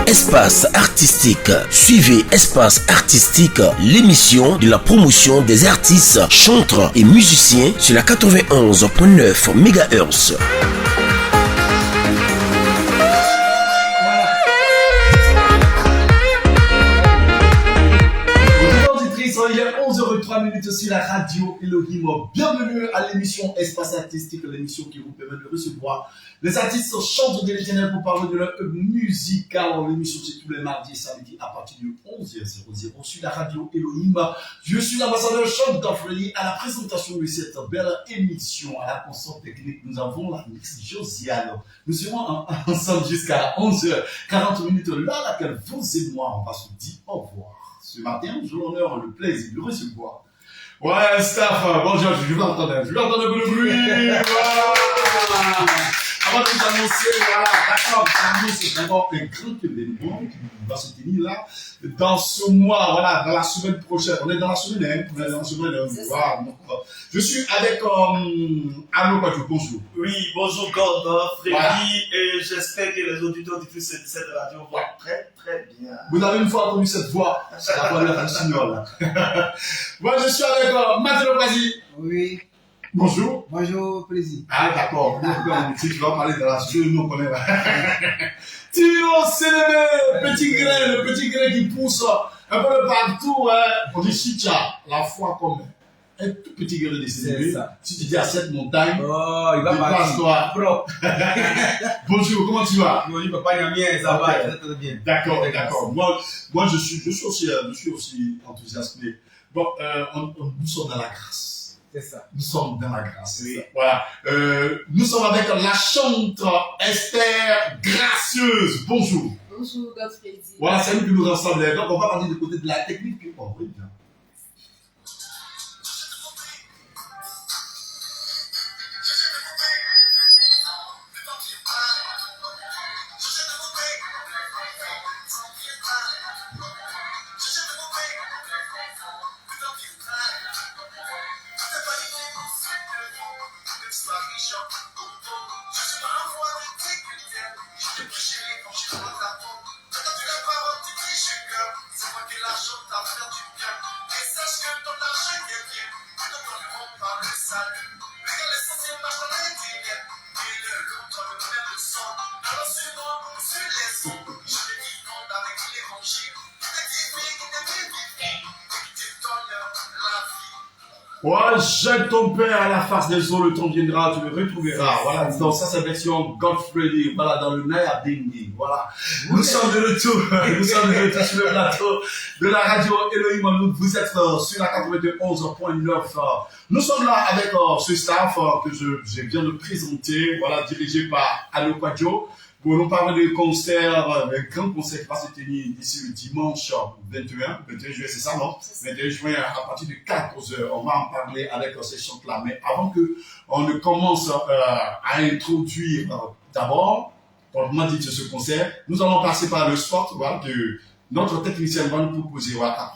Espace artistique. Suivez Espace artistique, l'émission de la promotion des artistes, chanteurs et musiciens sur la 91.9 MHz. Il est 11h03 sur la radio Elohim. Bienvenue à l'émission Espace Artistique, l'émission qui vous permet de recevoir les artistes chanteurs de l'éternel pour parler de leur musique. Alors, l'émission, c'est tous les mardis et samedis à partir de 11h00 sur la radio Elohim. Je suis l'ambassadeur Sean D'Offrey à la présentation de cette belle émission. À la console technique, nous avons la mix Josiane. Nous serons ensemble jusqu'à 11h40, là à laquelle vous et moi, on va se dire au revoir. Ce matin, j'ai l'honneur, le plaisir de recevoir. Ouais, staff, bonjour, je vais entendre un peu de bruit. Voilà. Avant de vous annoncer, voilà, d'accord, c'est vraiment un grand événement qui va se tenir là, dans ce mois, voilà, dans la semaine prochaine. On est dans la semaine, on est dans la semaine, voilà. Je suis avec Arnaud Quadjo, bonjour. Oui, bonjour Gordon, Freddy, voilà. Et j'espère que les auditeurs de cette radio vont très très bien. Vous avez une fois entendu cette voix, c'est la voix de la signole. Moi, je suis avec Mathieu Brasi. Oui. Bonjour. Bonjour, Président. Ah, d'accord. Si tu vas parler de la suite, nous on connaît là. Tino, c'est le petit grain qui pousse un peu partout. Hein. On dit Chicha, la foi comme un tout petit grain de CNB. Si tu dis à cette montagne, oh, il va partir. Propre. Bonjour, comment tu vas? Oui, papa, il y a bien, ça va, très bien. D'accord. Moi, je suis aussi enthousiasmé. Bon, nous sommes dans la grâce. C'est ça. Nous sommes dans la grâce. Oui. Voilà. Nous sommes avec la chanteuse Esther Gracieuse. Bonjour. Bonjour, Godfrey. Voilà, c'est nous qui nous rassemblons. Donc, on va parler du côté de la technique. Puis on va bien. Ouais, jette ton père à la face des eaux, le temps viendra, tu le retrouveras. Voilà, donc ça c'est la version Godfrey, voilà, dans le Naya Ding. Voilà. Nous sommes de retour sur le plateau de la radio Elohim. Vous êtes sur la 91.9. Nous sommes là avec ce staff que je viens de présenter, voilà, dirigé par Arnaud Quadjo. Pour nous parler de concert, un grand concert qui va se tenir d'ici le dimanche 21 juillet, c'est ça, non? 21 juin à partir de 14h. On va en parler avec ces chants-là. Mais avant que on ne commence à introduire d'abord, comment dit ce concert, nous allons passer par le spot, voilà, que notre technicien va nous proposer. Voilà.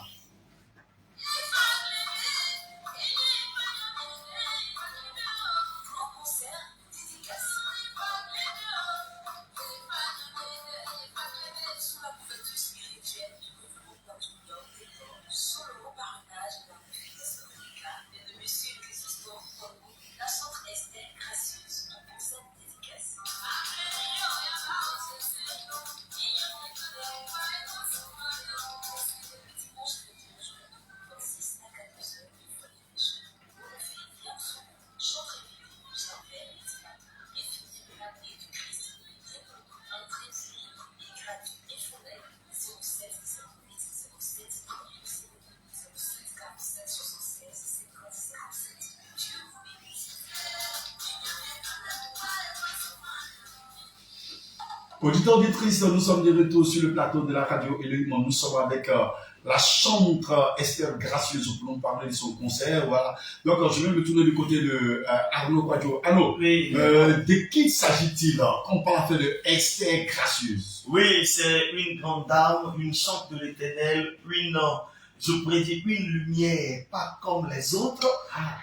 Auditeurs, auditrices, nous sommes de retour sur le plateau de la radio Elohim. Nous sommes avec la chanteuse Esther Gracieuse pour nous parler de son concert. Voilà. Donc, je vais me tourner du côté de Arnaud Quadjo. Arnaud, oui. De qui s'agit-il quand on parle de Esther Gracieuse? Oui, c'est une grande dame, une chante de l'éternel, Je prédis une lumière pas comme les autres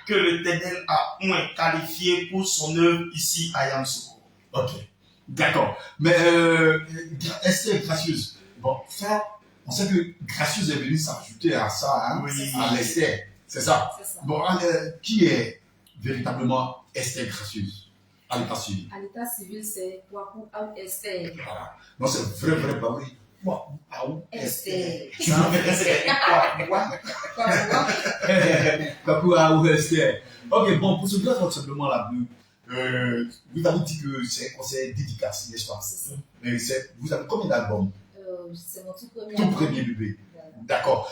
que l'Éternel a moins qualifié pour son œuvre ici à Yamoussoukro. Ok, d'accord. Mais Esther gracieuse. Bon, ça, on sait que gracieuse est venue s'ajouter à ça, hein, Oui. à l'Esther. C'est ça. C'est ça. Bon, qui est véritablement Esther gracieuse à l'état civil? À l'état civil, c'est Kwaku Aou Esther. Voilà. Non, c'est vrai baoui. Waouh, Esther. Ça, c'est quoi? Kwaku Kakou Aou Esther. Ok, bon, pour celui-là, tout simplement, là, vous avez dit que c'est un concert dédicace, n'est-ce pas? C'est ça. Mais vous avez combien d'albums? C'est mon tout premier. Tout premier bébé. Voilà. D'accord.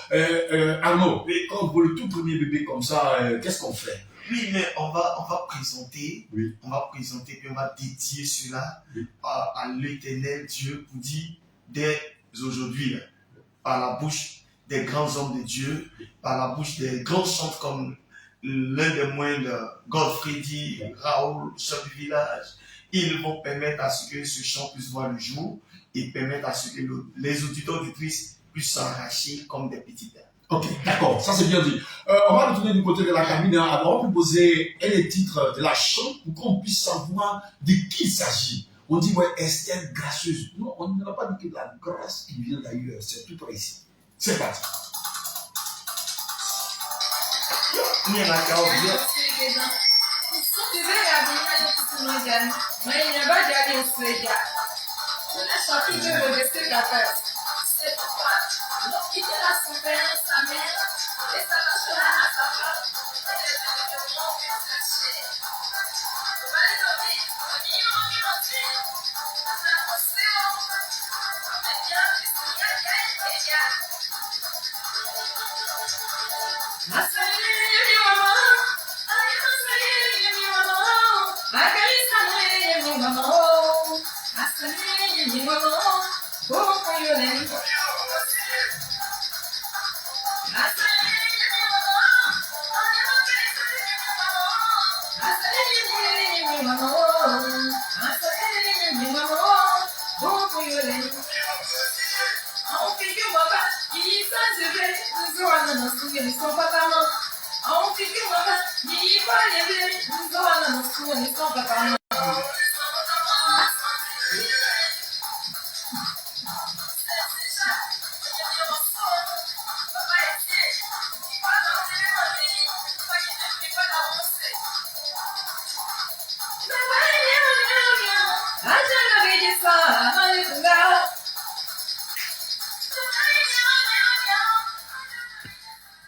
Arnaud, quand pour le tout premier bébé comme ça, qu'est-ce qu'on fait? Oui, mais on va présenter, Oui. on va présenter, puis on va dédier cela Oui. à l'Éternel Dieu pour dire dès aujourd'hui, par la bouche des grands hommes de Dieu, par la bouche des grands chantres comme l'un des moindres, Godfrey, Raoul, chef du village, ils vont permettre à ce que ce chant puisse voir le jour et permettre à ce que les auditeurs auditrices puissent s'arracher comme des petits perles. Ok, d'accord, ça c'est bien dit. On va retourner du côté de la cabine. Hein. Alors, on peut poser les titres de la chanson pour qu'on puisse savoir de qui il s'agit. On dit, ouais, Esther gracieuse. Non, on n'a pas dit que la grâce qui vient d'ailleurs, c'est tout près ici. C'est parti. Il y en a qui ont bien.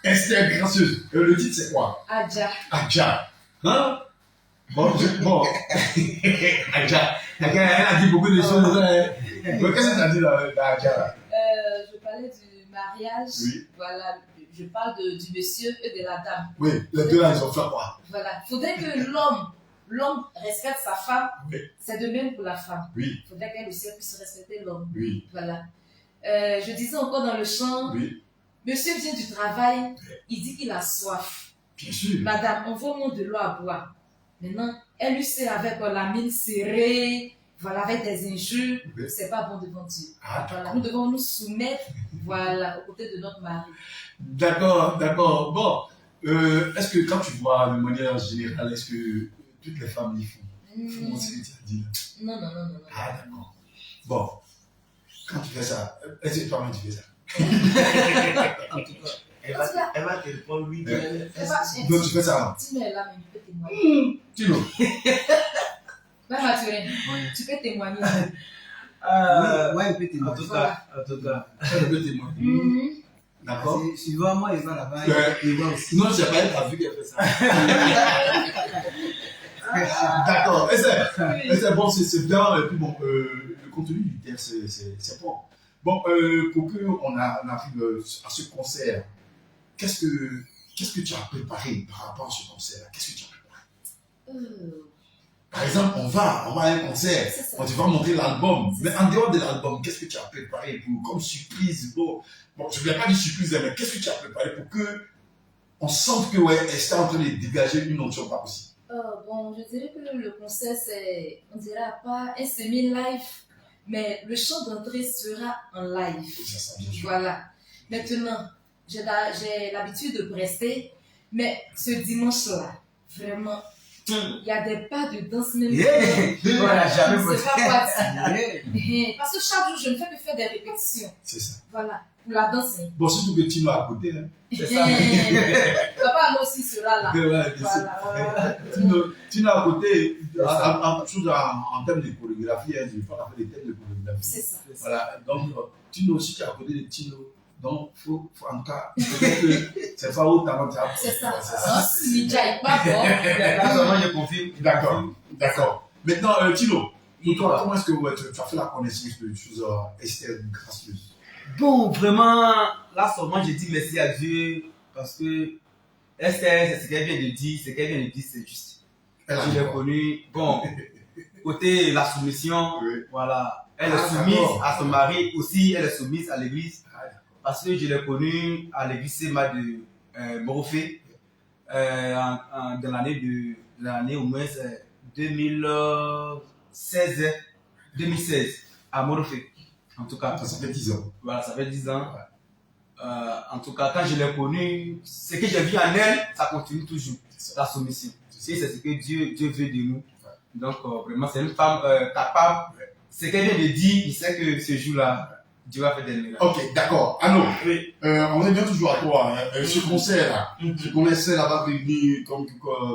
Esther gracieuse. Le titre c'est quoi? Adja. Adja. Hein? Bon, Adja. Elle a dit beaucoup de choses. Qu'est-ce que tu as dit là, Adja? Je parlais du mariage. Oui. Voilà. Je parle du monsieur et de la dame. Oui, les deux là, ils ont fait quoi? Voilà. Il faudrait que l'homme respecte sa femme. Oui. C'est de même pour la femme. Oui. Il faudrait qu'elle aussi puisse respecter l'homme. Oui. Voilà. Je disais encore dans le chant, Oui. monsieur vient du travail, il dit qu'il a soif. Bien sûr. Madame, envoie-moi de l'eau à boire. Maintenant, elle lui sait avec la mine serrée, voilà, avec des injures, Oui. c'est pas bon devant Dieu. Ah, Voilà, nous devons nous soumettre, voilà, aux côtés de notre mari. d'accord, d'accord. Bon, est-ce que quand tu vois de manière générale, est-ce que toutes les femmes y font? Font ce que tu as dit là. Non, non, non, non, non. Ah, d'accord. Bon, quand tu fais ça, est-ce que toi-même tu fais ça? En tout cas, Elle va te répondre oui. Donc tu fais ça? Dis-moi là, mais tu peux témoigner. Tino. Ouais, Mathurin, tu peux témoigner. ouais, un peu témoin. en tout cas. Ça ne peut témoigner. Mhm. D'accord? Suivant moi, il va là-bas, Ouais. il va aussi. Non, c'est pas elle qui a vu qu'elle fait ça. D'accord. Et c'est bon, c'est bien. Et puis bon, le contenu du texte, c'est bon. Bon, pour qu'on arrive à ce concert, qu'est-ce que tu as préparé par rapport à ce concert? Qu'est-ce que tu as préparé? Par exemple, on va à un concert, C'est ça. on te va montrer l'album. Mais en dehors de l'album, qu'est-ce que tu as préparé comme surprise? Bon, je ne viens pas dire surprise, mais qu'est-ce que tu as préparé pour que on sente que ouais, elle est en train de dégager une onction pas possible? Bon, je dirais que le concert, c'est, on dirait pas un semi-live, mais le chant d'entrée sera en live. C'est ça, bien sûr. Voilà. Maintenant, j'ai l'habitude de prester, mais ce dimanche-là, vraiment, il y a des pas de danse même. Voilà, jamais Je ne sais pas quoi dire. Yeah. Parce que chaque jour, je ne fais que faire des répétitions. C'est ça. Voilà, pour la danse. Bon, surtout que Tino à côté. Hein. C'est ça. Papa moi aussi sera là. Ouais, Voilà. Tino à côté, en termes de chorégraphie, hein, il faut faire des thèmes de chorégraphie. C'est ça. Voilà, donc Tino aussi, tu es à côté de Tino. Donc, faut en tout cas, peut-être que c'est pas au talent. C'est ça. Si Midja est pas bon. Là, je confirme. D'accord. Maintenant, Tino, pour toi, comment est-ce que tu as fait la connaissance de choses Esther gracieuse? Bon, vraiment, là seulement je dis merci à Dieu parce que Esther, c'est ce qu'elle vient de dire, c'est juste. Je l'ai connue, bon, côté la soumission, Oui. voilà, elle est soumise d'accord. à son mari, aussi elle est soumise à l'église, parce que je l'ai connue à l'église Sema de Morofé, dans l'année au moins 2016, à Morofé, en tout cas. Ça fait 10 ans. Voilà, ça fait 10 ans. En tout cas, quand je l'ai connue, ce que j'ai vu en elle, ça continue toujours, la soumission. C'est ce que Dieu veut de nous. Donc, vraiment, c'est une femme capable. Ce qu'elle vient de dire, il sait que ce jour-là, Dieu va faire des miracles. Ok, d'accord. Arnaud, Oui. on revient toujours à toi. Hein. Ce concert-là, tu connaissais là-bas venir comme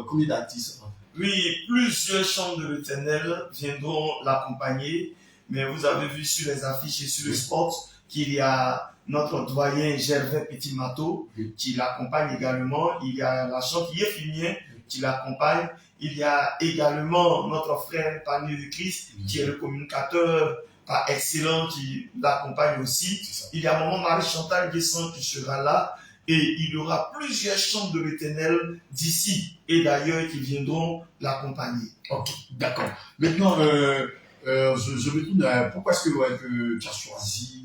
combien d'artistes? Oui, plusieurs chants de l'Éternel viendront l'accompagner, mais vous avez vu sur les affiches et sur le spot qu'il y a notre doyen Gervais Petit-Mato qui l'accompagne également. Il y a la chantier Filmien qui l'accompagne. Il y a également notre frère Panier de Christ qui est le communicateur par excellence qui l'accompagne aussi. Il y a maman Marie-Chantal Guesson qui sera là. Et il y aura plusieurs chants de l'Éternel d'ici et d'ailleurs qui viendront l'accompagner. Ok, d'accord. Maintenant, je me demande pourquoi est-ce que tu as choisi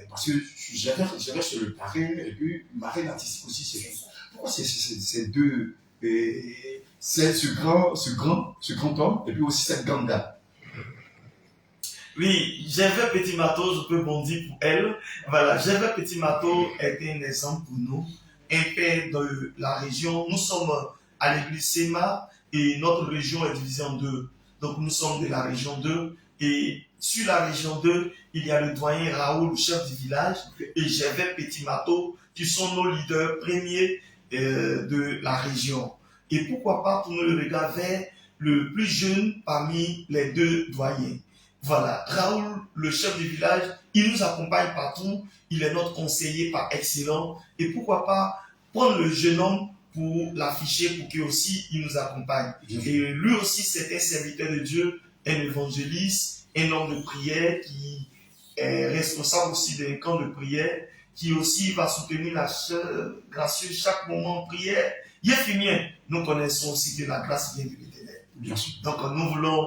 parce que j'avais sur le parrain et puis marraine artistique aussi, c'est pourquoi ces deux c'est ce grand homme et puis aussi cette grande dame. Oui, Gervais Petit Mato, je peux bondir pour elle. Voilà, Gervais Petit Mato est un exemple pour nous, un père de la région. Nous sommes à l'église Sema et notre région est divisée en deux. Donc nous sommes de la région 2 et sur la région 2, il y a le doyen Raoul, le chef du village, et Gervais Petit Mato qui sont nos leaders premiers de la région. Et pourquoi pas tourner le regard vers le plus jeune parmi les deux doyens. Voilà, Raoul, le chef du village, il nous accompagne partout, il est notre conseiller par excellence. Et pourquoi pas prendre le jeune homme pour l'afficher, pour qu'il aussi il nous accompagne. Et lui aussi, c'est un serviteur de Dieu, un évangéliste, un homme de prière qui est responsable aussi d'un camp de prière, qui aussi va soutenir la sœur gracieuse chaque moment en prière. Yéphimien, nous connaissons aussi que la grâce vient de l'Éternel. Bien sûr. Donc nous voulons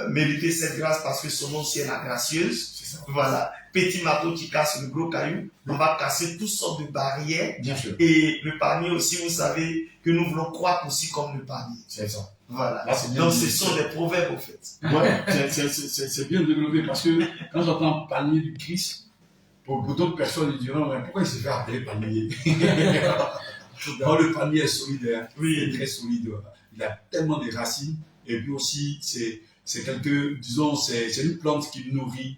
mériter cette grâce parce que son nom c'est la gracieuse. Voilà, Petit Mato qui casse le gros caillou, on va casser toutes sortes de barrières. Bien sûr. Et le palmier aussi, vous savez que nous voulons croître aussi comme le palmier. C'est ça. Voilà. Là, c'est bien Donc dit. ce sont des proverbes en fait. Ouais, c'est bien développé parce que quand j'entends palmier du Christ, pour d'autres personnes, ils diront mais pourquoi il se fait appeler palmier? Oh, le palmier est solide, hein. Oui. Il est très solide. Il a tellement de racines et puis aussi c'est une plante qui nourrit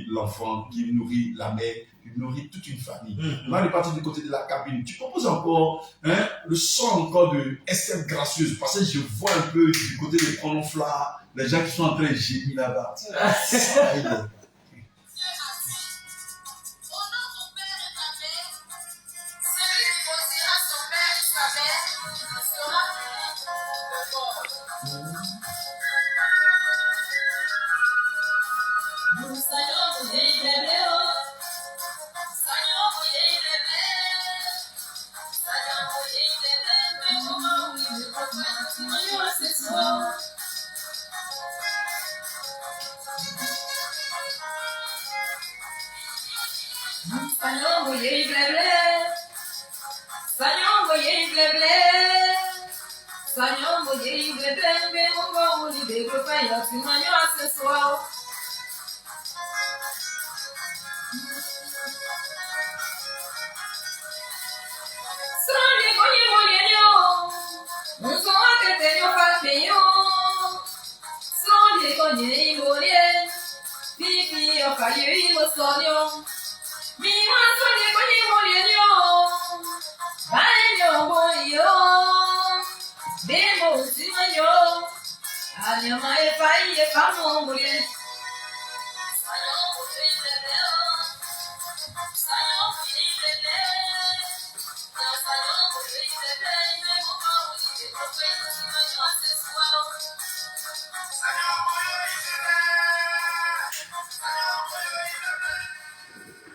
l'enfant, qui nourrit la mère, qui nourrit toute une famille. On va aller partir du côté de la cabine. Tu proposes encore le son encore de Esther gracieuse parce que je vois un peu du côté des prononclats, les gens qui sont en train de gémir là-bas.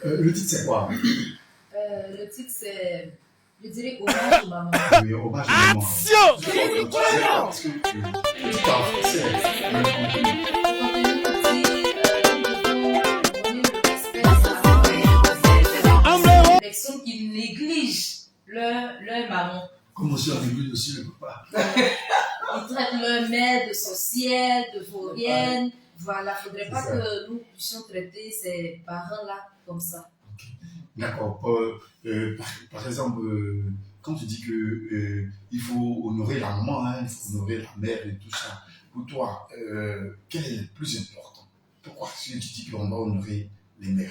Le titre, c'est quoi? Le titre, c'est, je dirais, hommage aux mamans. Oui, hommage à maman. Parce que tu parles français. Les personnes qui négligent leur maman. Comme aussi on néglige aussi le papa. Ils traitent leur mère de sorcière, de vaurienne. Voilà, il ne faudrait pas ça. que nous puissions traiter ces parents-là comme ça. D'accord. Par exemple, quand tu dis que il faut honorer la maman, hein, il faut honorer la mère et tout ça, pour toi, quel est le plus important? Pourquoi est-ce que tu dis qu'on doit honorer les mères?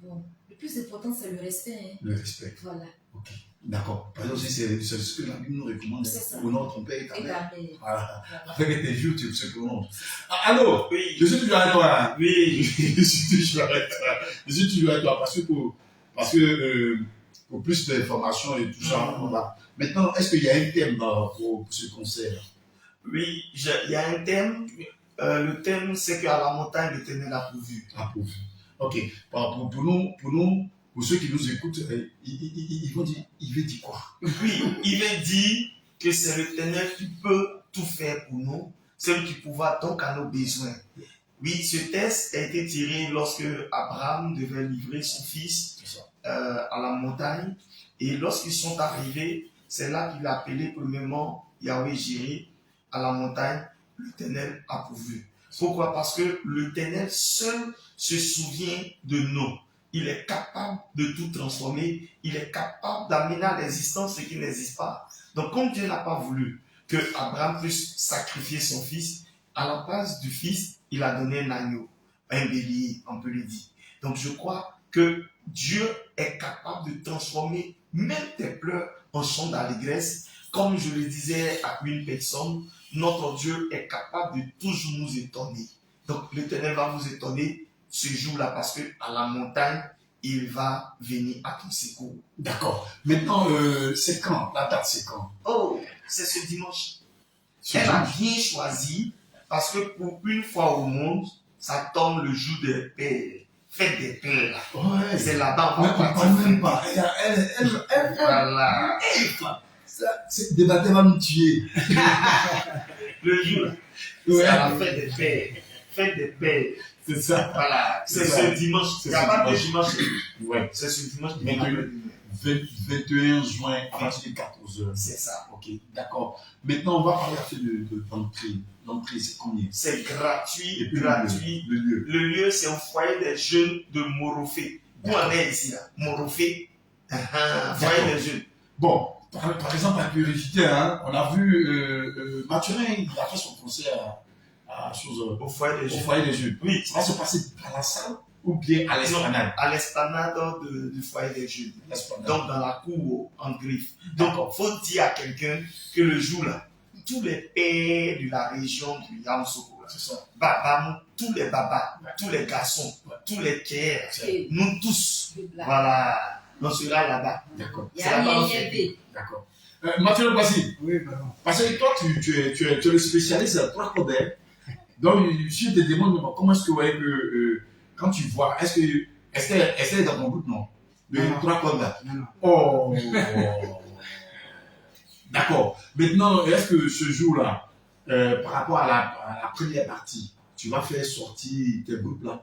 Bon, le plus important, c'est le respect. Hein. Le respect. Voilà. Ok. D'accord. Par exemple, c'est ce que la Bible nous recommande. C'est ça. Honore ton père et ta Et mère. la mère. Voilà. Voilà. Avec tes vieux, tu sais comment. Allô? Oui. Je suis toujours avec toi. Hein. Oui. Je suis toujours avec toi. Je suis toujours avec toi parce que pour plus d'informations et tout ça, voilà. Maintenant, est-ce qu'il y a un thème pour ce concert? Oui, il y a un thème. Le thème, c'est qu'à la montagne, l'Éternel a pourvu. Approuvé. Ok. Pour nous, pour ceux qui nous écoutent, ils vont dire, il veut dire quoi? Oui, il veut dire que c'est l'Éternel qui peut tout faire pour nous, c'est lui qui pourra donc à nos besoins. Oui, ce texte a été tiré lorsque Abraham devait livrer son fils à la montagne. Et lorsqu'ils sont arrivés, c'est là qu'il a appelé premièrement Yahweh Jireh à la montagne. L'Éternel a pourvu. Pourquoi? Parce que l'Éternel seul se souvient de nous. Il est capable de tout transformer. Il est capable d'amener à l'existence ce qui n'existe pas. Donc, comme Dieu n'a pas voulu que Abraham puisse sacrifier son fils, à la place du fils, il a donné un agneau, un bélier, on peut le dire. Donc, je crois que Dieu est capable de transformer même tes pleurs en chants d'allégresse. Comme je le disais à une personne, notre Dieu est capable de toujours nous étonner. Donc, l'Éternel va vous étonner ce jour-là parce que à la montagne, il va venir à ton secours. D'accord. Maintenant, c'est quand? La date, c'est quand? Oh, c'est ce dimanche. Elle a bien choisi parce que pour une fois au monde, ça tombe le jour des pères. Fête des pères. Ouais. C'est là-bas on Mais va pas partir. même pas. Voilà. C'est débattre va nous tuer. Le jour, c'est à la fête des pères. Fête des pères. C'est ça. Voilà. C'est C'est ce ça. dimanche. C'est Il n'y a ce pas de dimanche. dimanche. Ouais. C'est ce dimanche. 21 juin à partir de 14h. C'est ça. Ok, d'accord. Maintenant, on va parler de l'entrée. L'entrée, c'est combien? C'est gratuit. Et puis Gratuit. le lieu. Le lieu, c'est au foyer des jeunes de Morofé. Où on est ici, là? Morofé. Foyer des jeunes. Bon, par exemple, par curiosité, hein, on a vu Mathurin, il a fait son concert Au foyer des au jeunes. foyer des jeunes. Oui. Ça va se passer à la salle ou bien à l'esplanade? À l'esplanade du foyer des jeunes. L'esplanade. Donc, dans la cour en griffe. Donc, il faut dire à quelqu'un que le jour-là, tous les pères de la région du Yamoussoukro, C'est ça. Babam, tous les babas, tous les garçons, tous les kers, Et nous tous, là, voilà, on sera là-bas. D'accord. il y a un INB. D'accord. Mathieu Bassi, Oui, pardon. parce que toi, tu es le spécialiste de la trois codères. Donc, je te demande comment est-ce que, ouais, quand tu vois, est-ce qu'elle est dans ton groupe, non? Le Non. trois codères. Non, non. Oh. D'accord. Maintenant, est-ce que ce jour-là, par rapport à la première partie, tu vas faire sortir tes groupes là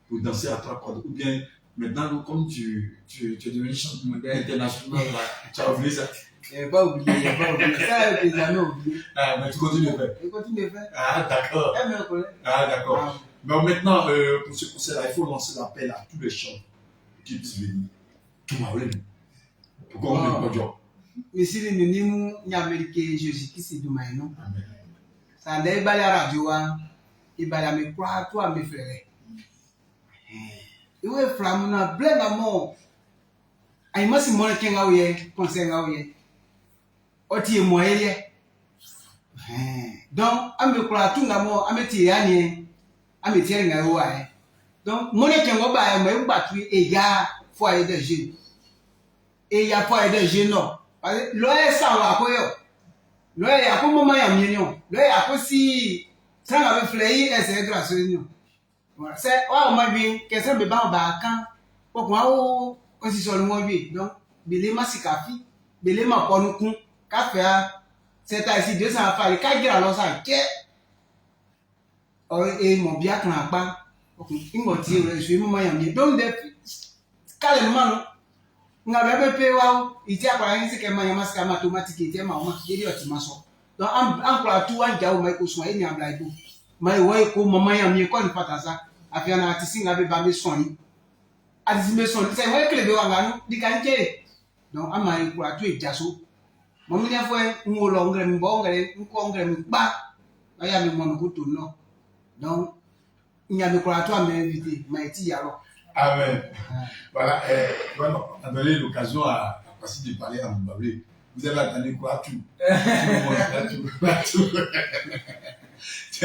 pour danser à trois cordes? Ou bien maintenant, comme tu es devenu chanteur moderne international, là, tu as oublié ça? Il n'y a pas oublié, il n'y a pas oublié. Ça, les amis ont oublié. Ah, mais tu continues de faire. Il continue de faire. Ah, d'accord. Elle me reconnaît. Ah, d'accord. Ah, Mais maintenant, pour ce concert-là, il faut lancer l'appel à tous les chants qui puissent venir. Tout m'a voulu. Pourquoi on ne peut pas dire? misiri ni mu nyamerike Jésus Christ du mai no. Amen. Ça ndé bala radio wa ibala me kwa to a me frère. Iwe from na blend amo. Ai masi mo kenga uye, konsenga uye. Oti mo ele. Donc ame kwa tu ngamo ame ti yani ame ti nga wa e. Donc mo ne kengo ba e mo e gba tu e ya foyer de jeunes. Et ya foyer de jeunes no. Lo e sa wa ko yo. Lo e ya ko mo ma ya mi ni o. Lo e ya ko si tanga be flei ese grâce ni o. Voilà, c'est wa mo bi que ça be ba kan. Ko ko o si so lo mo bi. Donc bele masikafi, bele ma ponukun ka fe a c'est ici 200 affaires ka gira lo sa ke. O e mo bi akan apa. Ok, ngo ti o je mo ma ya mi. Donc de kale manu nga bebe pe wa iti akwa yin se ke ma yama ska ma automatique iti ma o ma deri oti ma so donc an kula tu an jawo mai ko so e ni abla ibo mai wo ko mama ya mi ko ni patasa afia na ati singa be ba me so ni ati me so ni se wo kele be wa nganu di kan kere donc ama ri kula tu e jaso mo mi ne fo ngo lo ngre mi bo ngre nko ngre mi ba aya mi mo ko to no donc nya mi kula tu a me invité mai ti ya lo. Amen. Voilà, voilà, on a donné l'occasion à Passi de parler à Mbablé. Vous avez entendu quoi tout? Tout.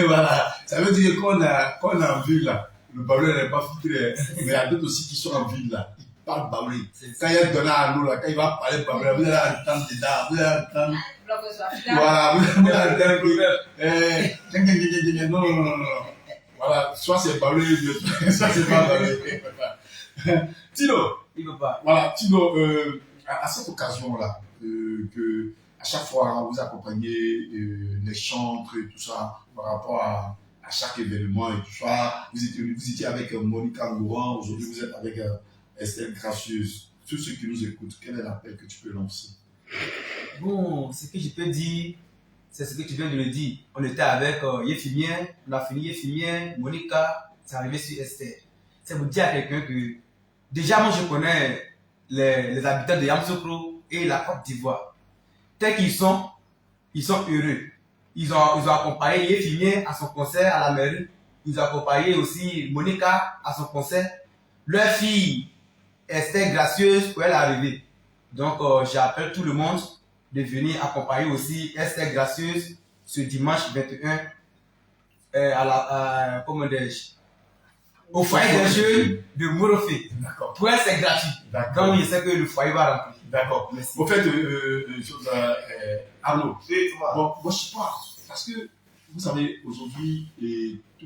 Voilà, ça veut dire qu'on a en ville là, le Mbablé n'est pas filtré, mais il y a d'autres aussi qui sont en ville là. Ils parlent Mbablé. Quand il y a donné à nous là, quand il va parler Mbablé, vous allez entendre dedans, vous allez entendre. Voilà, vous allez entendre. Non. Voilà, soit c'est Mbablé, soit c'est pas Mbablé. Tino, Il veut pas. voilà, Tino, à cette occasion-là, que à chaque fois vous accompagnez les chantres et tout ça par rapport à chaque événement et tout ça, vous étiez avec Monica Ngouran, aujourd'hui vous êtes avec Estelle Gracieuse. Tous ceux qui nous écoutent, quel est l'appel que tu peux lancer? Bon, ce que je peux dire, c'est ce que tu viens de le dire. On était avec Yefimien, on a fini Yefimien, Monica, c'est arrivé sur Esther. C'est pour dire à quelqu'un que déjà moi je connais les habitants de Yamoussoukro et la Côte d'Ivoire. Tel qu'ils sont heureux. Ils ont accompagné Yefimien à son concert à la mairie. Ils ont accompagné aussi Monica à son concert. Leur fille Esther Gracieuse pour elle arriver. Donc j'appelle tout le monde de venir accompagner aussi Esther Gracieuse ce dimanche 21 comment dis-je, au foyer des jeunes de Morofé. D'accord. Pour elle, c'est gratuit. D'accord. Donc, je sais que le foyer va remplir. D'accord. Merci. Au fait, Arnaud, Dis-moi. moi je pense, parce que vous savez, aujourd'hui,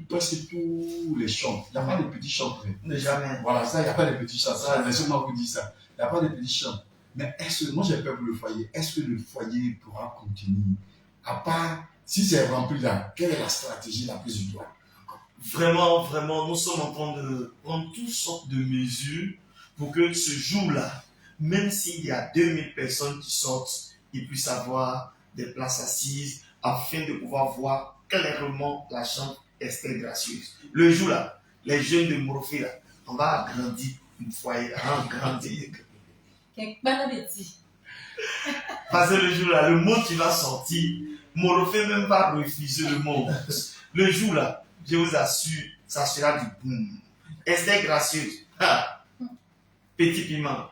presque tous les chants, il n'y a pas de petits chants. Ne jamais. Voilà, ça, il n'y a pas de petits chants. Ça, laissez-moi vous dire ça. Il n'y a pas de petits chants. Mais moi j'ai peur pour le foyer. Est-ce que le foyer pourra continuer? À part, si c'est rempli là, quelle est la stratégie la plus idéale? Vraiment, nous sommes en train de prendre toutes sortes de mesures pour que ce jour-là, même s'il y a 2000 personnes qui sortent, ils puissent avoir des places assises afin de pouvoir voir clairement la chambre Esther Gracieuse. Le jour-là, les jeunes de Morofé, là, on va agrandir une foyer, agrandir. Parce que le jour-là, le mot qui va sortir, Morofé même va refuser le mot. Le jour-là, je vous assure, ça sera du boom. Esther Gracieuse, petit piment.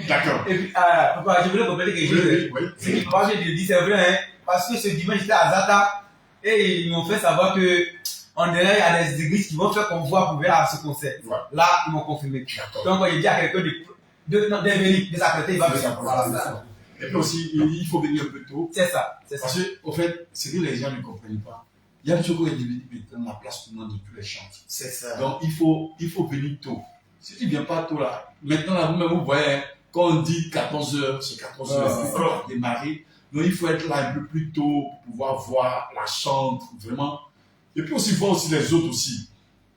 D'accord. Et puis, papa, je voulais compléter quelque chose. Oui. Ce que papa vient de dire, c'est vrai, hein, parce que ce dimanche, j'étais à Zata et ils m'ont fait savoir que en derrière, il y a des églises qui vont faire convoi pour venir à ce concert. Ouais. Là, ils m'ont confirmé. D'accord. Donc, il dit à quelqu'un de venir, de s'apprêter, il va venir. Voilà, Voilà, c'est ça. Et puis aussi, il faut venir un peu tôt. c'est ça. C'est ça. Parce que, au fait, ce que les gens ne comprennent pas, il y a toujours la place pour nous de tous les chants. C'est ça. Donc, il faut venir tôt. Si tu ne viens pas tôt là, maintenant là, vous-même, vous voyez, hein, quand on dit 14h, c'est 14h, il faut démarrer. Donc, il faut être là un peu plus tôt pour pouvoir voir la chante, vraiment. Et puis aussi, voir aussi les autres aussi.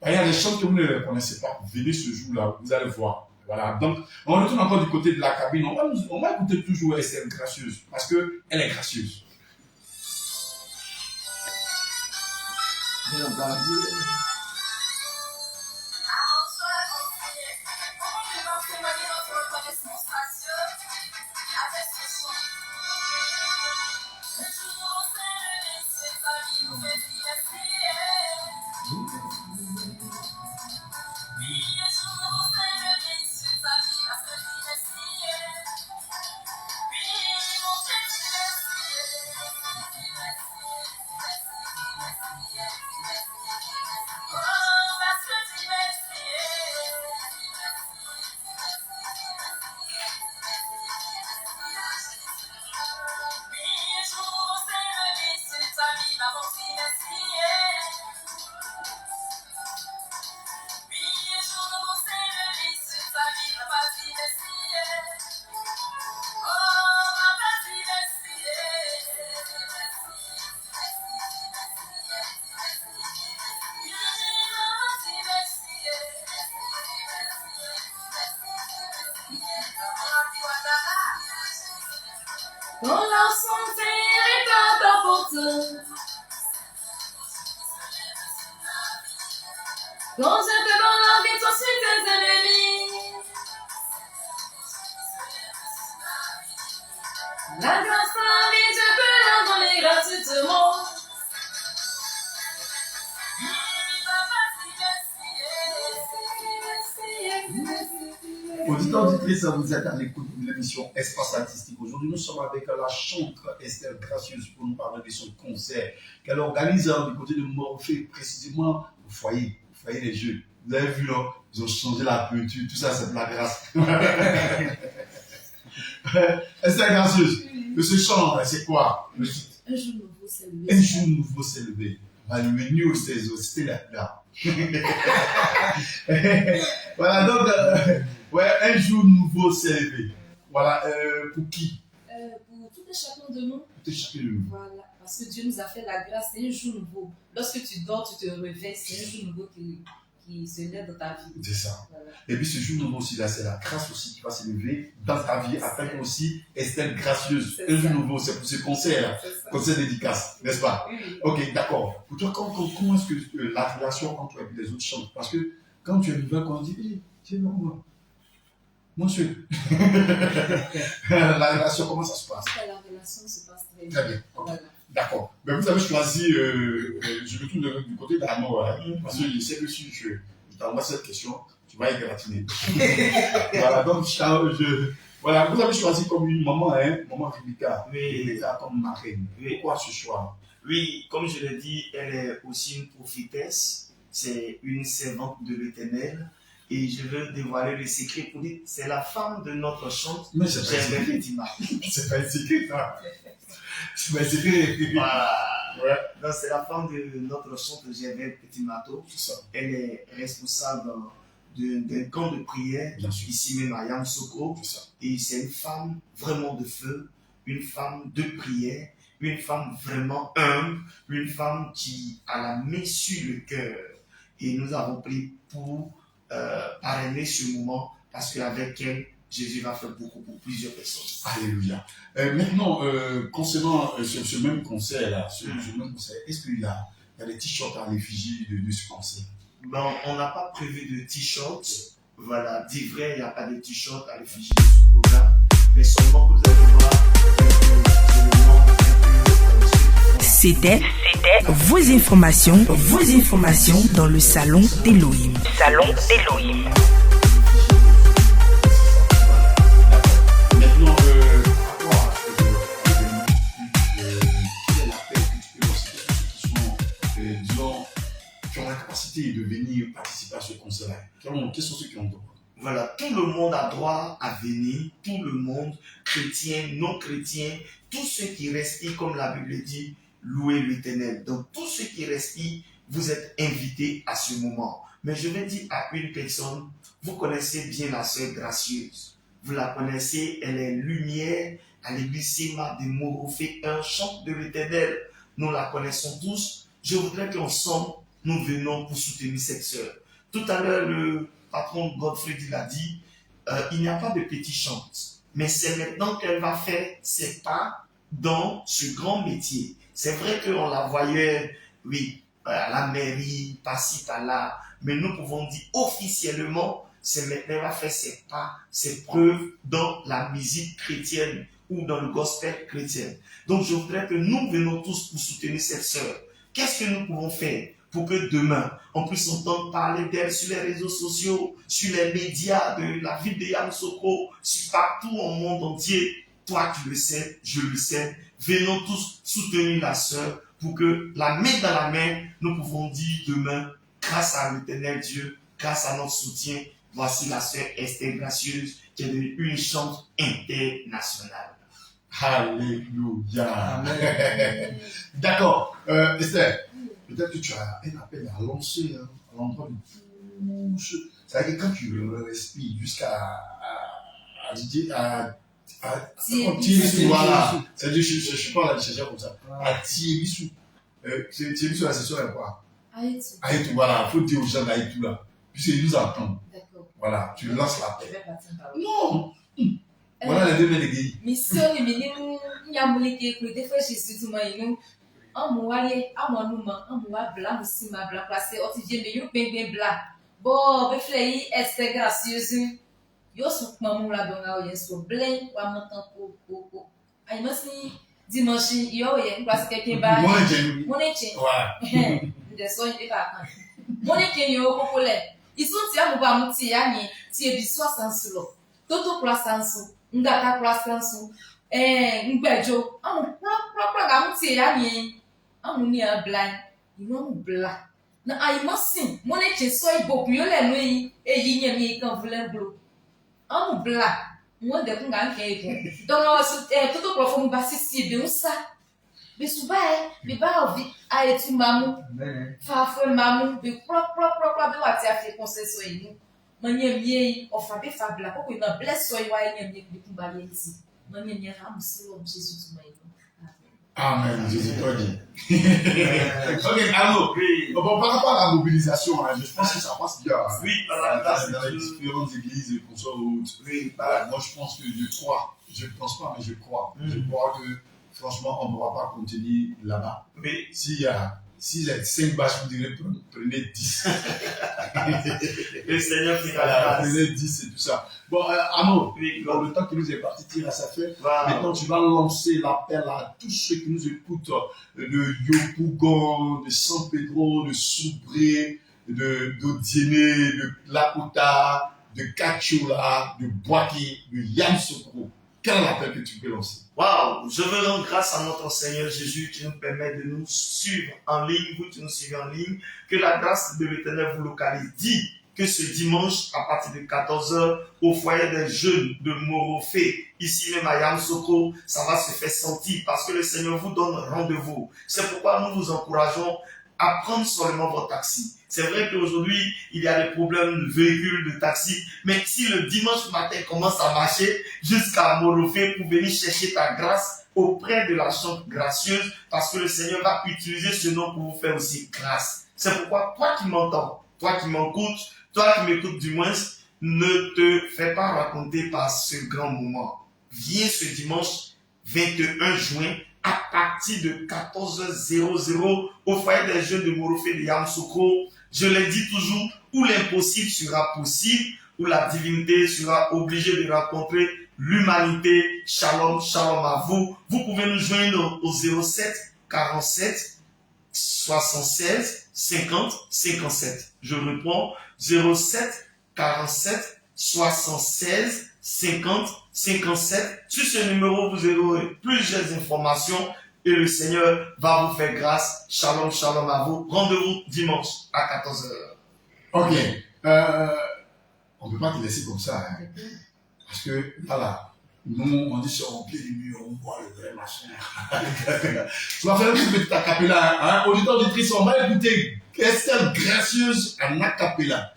Il y a des chants que vous ne les connaissez pas. Venez ce jour-là, vous allez voir. Voilà. Donc, on retourne encore du côté de la cabine. On va écouter toujours Esther Gracieuse parce qu'elle est gracieuse. Bien entendu. Conserve la vie sur tes ennemis. La grâce de la vie, je peux la donner gratuitement. Auditeurs, auditrices, vous êtes à l'écoute de l'émission Espace Artistique. Aujourd'hui, nous sommes avec la chanteuse Estelle Gracieuse pour nous parler de son concert qu'elle organise du côté de Morphée, précisément au foyer des jeux. Vous avez vu, là, ils ont changé la peinture, tout ça, c'est de la grâce. Estelle Gracieuse, ce chant, c'est quoi le titre? Un jour nouveau s'est levé. Un jour nouveau s'est levé. Le menu, c'était là. Voilà, donc, ouais, un jour nouveau s'est levé. Voilà, pour qui? Pour tout et chacun de nous. Tout et chacun de nous. Voilà, parce que Dieu nous a fait la grâce, c'est un jour nouveau. Lorsque tu dors, tu te réveilles, c'est un jour nouveau qui se lève dans ta vie. C'est ça. Voilà. Et puis ce jour nouveau aussi, là, c'est la grâce aussi qui va se lever dans ta vie, afin aussi Estelle Gracieuse. C'est Un jour ça. nouveau, c'est pour ce concert-là, C'est ça. concert dédicace, n'est-ce pas? Oui. Ok, d'accord. Pour toi, comment est-ce que la relation entre toi et les autres chantent? Parce que quand tu es nouvelle, quand on dit, hey, tiens, moi, monsieur. La relation, comment ça se passe? La relation se passe très bien. Très bien. Ok. Voilà. D'accord. Mais vous avez choisi, je me tourne du côté d'Arnaud, hein, parce que je sais que si je t'envoie cette question, tu vas égratiner. Voilà, donc voilà, vous avez choisi comme une maman, hein, maman Rebecca, Oui. Rebecca comme marraine. Oui. Pourquoi ce choix? Oui, comme je l'ai dit, elle est aussi une prophétesse, c'est une servante de l'Éternel. Et je veux dévoiler le secret pour dire, c'est la femme de notre chante, Mais c'est pas Gervais secret. Fatima. C'est pas un secret, ça. C'est pas un secret. Voilà. Ouais. Donc c'est la femme de notre chante, Gervais Petimato. C'est ça. Elle est responsable d'un camp de prière, Bien sûr. ici même à Yamoussoukro. C'est ça. Et c'est une femme vraiment de feu, une femme de prière, une femme vraiment humble, une femme qui a la main sur le cœur. Et nous avons pris pour parrainer ce moment parce qu'avec elle, Jésus va faire beaucoup pour plusieurs personnes. Alléluia. Maintenant, concernant ce même concert-là, ce même concert, est-ce qu'il y a des t-shirts à l'effigie de ce concert? Bon, on n'a pas prévu de t-shirt. Voilà, dit vrai, il n'y a pas de t-shirt à l'effigie de ce programme. Mais seulement que vous allez voir quelques éléments un peu. C'était vos informations dans le salon d'Elohim. Salon d'Elohim. Maintenant, par rapport à quel est l'appel que tu peux lancer pour ceux qui sont, disons, qui ont la capacité de venir participer à ce concert-là? Quels sont ceux qui ont droit? Voilà, tout le monde a droit à venir, tout le monde, chrétien, non chrétien, tous ceux qui respirent, comme la Bible dit, louer l'Éternel. Donc, tous ceux qui respirent, vous êtes invités à ce moment. Mais je vais dire à une personne, vous connaissez bien la sœur Gracieuse. Vous la connaissez, elle est lumière à l'église Sema de Morofé, un chant de l'Éternel. Nous la connaissons tous. Je voudrais qu'ensemble, nous venons pour soutenir cette sœur. Tout à l'heure, le patron Godfrey l'a dit, il n'y a pas de petit chant. Mais c'est maintenant qu'elle va faire ses pas dans ce grand métier. C'est vrai qu'on la voyait, oui, à la mairie, par-ci, par-là, mais nous pouvons dire officiellement, c'est maintenant qu'elle va faire ses pas, ses preuves dans la musique chrétienne ou dans le gospel chrétien. Donc je voudrais que nous venons tous pour soutenir cette sœur. Qu'est-ce que nous pouvons faire pour que demain, on puisse entendre parler d'elle sur les réseaux sociaux, sur les médias de la ville de Yamoussoukro, sur partout au monde entier? Toi, tu le sais, je le sais. Venons tous soutenir la sœur pour que la main dans la main, nous pouvons dire demain, grâce à l'Éternel Dieu, grâce à notre soutien, voici la sœur Estelle Gracieuse qui est devenue une chante internationale. Alléluia. D'accord. Esther, peut-être que tu as un appel à lancer à l'endroit de tout ce. C'est-à-dire que quand tu respires jusqu'à Thierry, voilà. C'est-à-dire, je ne suis pas là de chercher comme ça. À Thierry, Thierry, la session est quoi? Aïtou, voilà. Il faut dire aux gens d'Aïtou là. Puisqu'ils nous attendent. D'accord. Voilà, tu lances Je l'appel. vais partir par là. Non! Voilà les deux mains de Guy. Mission, les meninos, il y a moulé qui écoute, des fois, Jésus, tout le monde, amu wali amu numa amu wa bla musima bla placé o ti vie me yo bem bla bo be flei esta gracioso yo su mamu la donga o yeso blen wa montan ko aí mas ni dimanche yo ye parce que quem ba monetin ouais de sonho de vacances monetin yo popolé isso ti amu ba muti ya ni ti e bi 60 lo toto plasanso ngaka plasanso ngbejo amu pra ga muti ya ni amu ni a blind you amu bla na aí mas sim monetin so ibo yo le no yi eyi nya mi kan vule blo amu bla mo de kun ga nke ego don so toto profomo ba sisi be unsa be suba be ba ovi a etu mamu fa fo mamu be pro be wati afi consenso yi manye mie ofa be fa bla ko na bless so yi wa nya mie be kun ba ye ti manye mie ha musiro Jesus to my Amen, Jésus toi dit. Ok, alors, bon, par rapport à la mobilisation, hein, je pense que ça passe bien. Oui, par la dans les différentes églises et qu'on soit autres. Oui, moi je pense que je crois. Je ne pense pas, mais je crois. Je crois que franchement, on ne pourra pas contenir là-bas. Oui. S'il y a 5 bâches, vous direz prenez 10. Le Seigneur fait la grâce. Prenez 10 et tout ça. Bon, Amo, dans le temps qui nous est parti tire à sa fin, maintenant tu vas lancer l'appel à tous ceux qui nous écoutent de Yopougon, de San Pedro, de Soubré, d'Odiéné, de Lakota, de Kachoula, de Boaké, de Yamoussoukro. Quel est l'appel que tu peux lancer? Waouh, je veux rendre grâce à notre Seigneur Jésus qui nous permet de nous suivre en ligne, vous qui nous suivez en ligne, que la grâce de l'Éternel vous localise. Dit que ce dimanche, à partir de 14h, au foyer des jeunes de Morofé, ici même à Yamoussoukro, ça va se faire sentir parce que le Seigneur vous donne rendez-vous. C'est pourquoi nous vous encourageons à prendre seulement votre taxi. C'est vrai qu'aujourd'hui, il y a des problèmes de véhicules, de taxi, mais si le dimanche matin commence à marcher jusqu'à Morofé pour venir chercher ta grâce auprès de la chambre gracieuse, parce que le Seigneur va utiliser ce nom pour vous faire aussi grâce. C'est pourquoi toi qui m'entends, toi qui m'écoutes, toi qui m'écoutes du moins, ne te fais pas raconter par ce grand moment. Viens ce dimanche 21 juin à partir de 14h00 au foyer des jeunes de Morofé de Yamoussoukro. Je l'ai dit toujours, où l'impossible sera possible, où la divinité sera obligée de rencontrer l'humanité. Shalom, shalom à vous. Vous pouvez nous joindre au 07 47 76 50 57. Je réponds 07 47 76 50 57. Sur ce numéro, vous aurez plusieurs informations et le Seigneur va vous faire grâce. Shalom, shalom à vous. Rendez-vous dimanche à 14h. Ok. On ne peut pas te laisser comme ça. Hein. Parce que, voilà, nous, on dit sur un pied du mur, on voit le vrai machin. Tu vas faire un petit acapella. Hein. Auditeur, auditrice, on va écouter Estelle Gracieuse en acapella.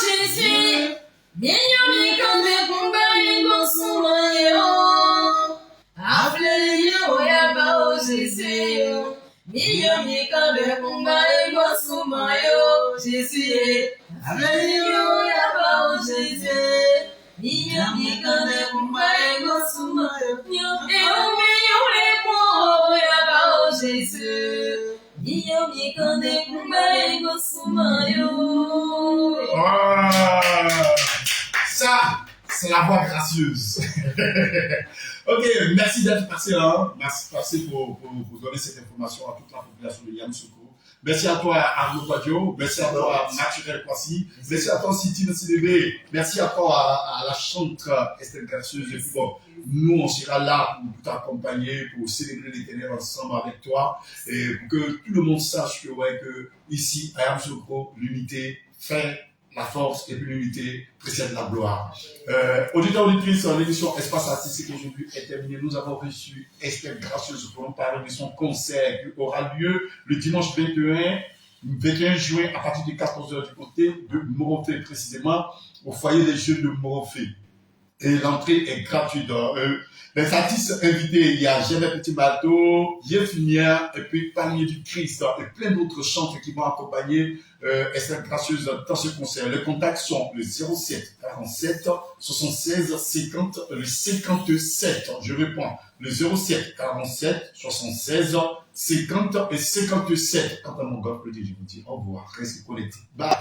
Jésus, minha amiga de Pumba e Consumayo. Afleio é para Jesus, minha amiga de Pumba e Consumayo. Jesus, afleio é para Jesus, minha amiga de Pumba e Consumayo. Eu me recuo é para Jesus. Ça, c'est la voix gracieuse. Ok, merci d'être passé là. Merci passé pour donner cette information à toute la population de Yamoussoukro. Merci à toi, Arnaud Quadio. Merci à toi, Naturel Kwasi. Merci à toi, Siti Nsidebe. Merci à toi, à la chantre Estelle Gracieuse. Et puis bon, nous, on sera là pour t'accompagner, pour célébrer l'Éternel ensemble avec toi. Et pour que tout le monde sache que, ouais, que ici, à Yamoussoukro, l'unité fait la force et puis l'unité précède la gloire. Auditeurs, auditrices, l'émission Espace Artistique aujourd'hui est terminée. Nous avons reçu Estelle Gracieuse pour nous parler de son concert qui aura lieu le dimanche 21 juin à partir de 14h du côté de Morofé, précisément au foyer des jeunes de Morofé. Et l'entrée est gratuite. Les artistes invités, il y a Jeanne Petit Bateau, Yefimia, et puis Panier du Christ, et plein d'autres chanteurs qui vont accompagner Estelle Gracieuse dans ce concert. Les contacts sont le 07 47 76 50 le 57. Je réponds le 07 47 76 50 et 57. Quant à mon gars, je vous dis au revoir. Restez connectés. Bye.